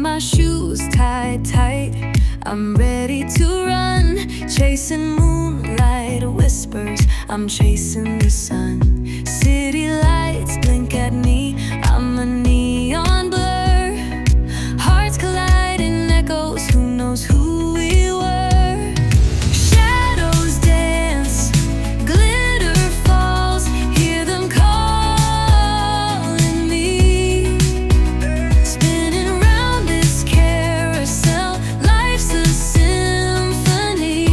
my shoes tied tight, I'm ready to run. Chasing moonlight whispers, I'm chasing the sun. City lights blink at me, I'm a neon blur. Hearts colliding, echoes, who knows who we were. Shadows dance, glitter falls, hear them calling me. Spinning round this carousel, life's a symphony.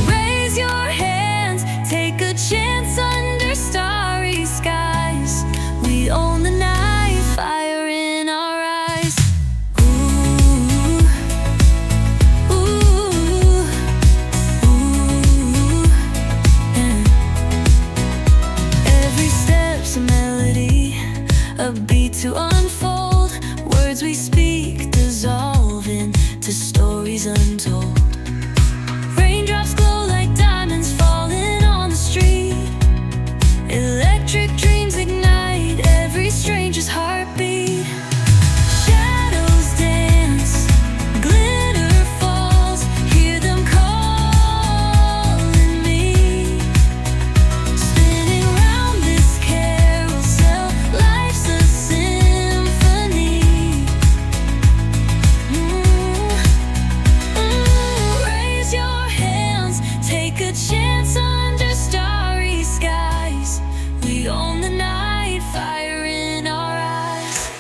Raise your hands, take a chance under starry skies. We own the night, fire in our eyes. Ooh, ooh, ooh, yeah. Every step's a melody, a beat to unfold. Words we speak dissolve into stories untold. Raindrops glow like diamonds falling on the street. Electric dreams ignite every stranger's heartbeat. Shadows dance, glitter falls, hear them calling me. Spinning round this carousel, life's a symphony. Raise your hands, take a chance under starry skies. We own the night, fire in our eyes.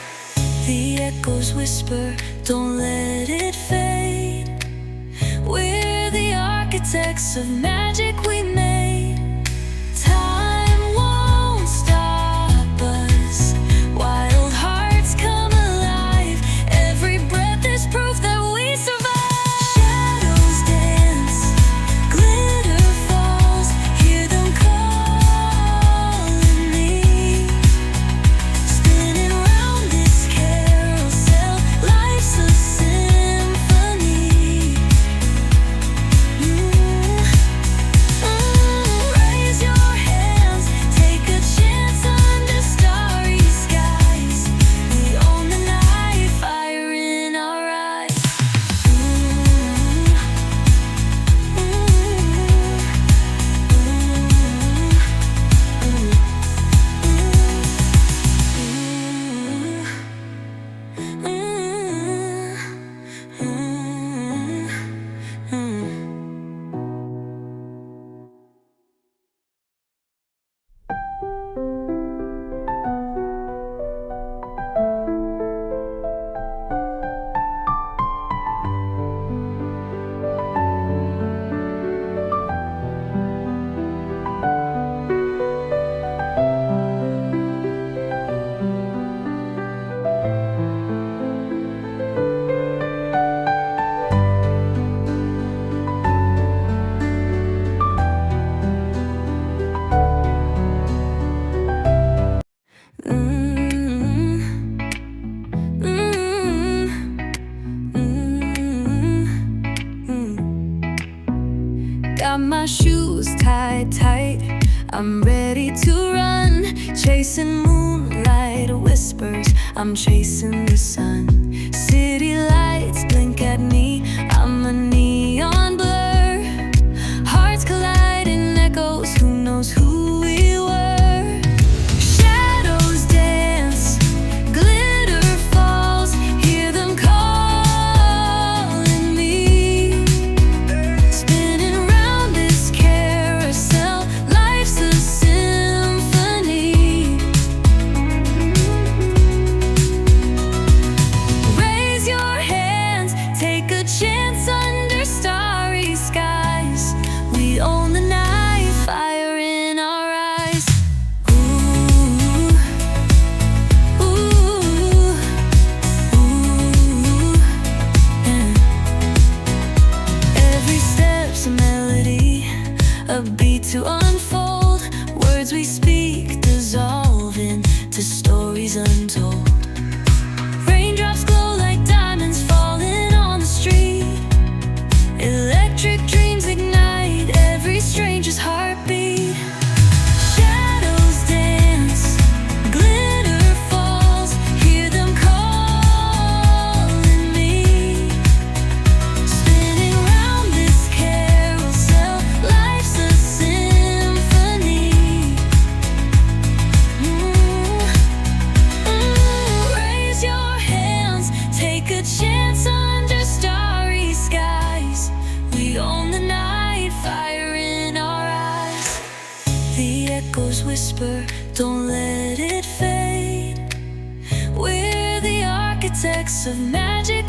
The echoes whisper, don't let it fade. We're the architects of magic we made. Time won't stop us, wild hearts come alive. Every breath is proof that we survive. Shadows dance, glitter falls, hear them calling me. Spinning round this carousel, life's a symphony. Raise your hands, take a chance under starry skies. We own the night, fire in our eyes. Got my shoes tied tight, I'm ready to run. Chasing moonlight whispers, I'm chasing the sun. City lights blink at me, I'm a neon blur. Hearts colliding, echoes, who knows who we were. Shadows dance, glitter falls, hear them calling me. Spinning round this carousel, life's a symphony. Raise your hands, take a chance under starry skies. We own the night, fire in our eyes. Ooh, ooh, ooh, yeah. Every step's a melody, a beat to unfold. Words we speak dissolve into stories untold. Raindrops glow like diamonds falling on the street. Electric dreams ignite every stranger's heartbeat. Shadows dance, glitter echoes whisper, don't let it fade. We're the architects of magic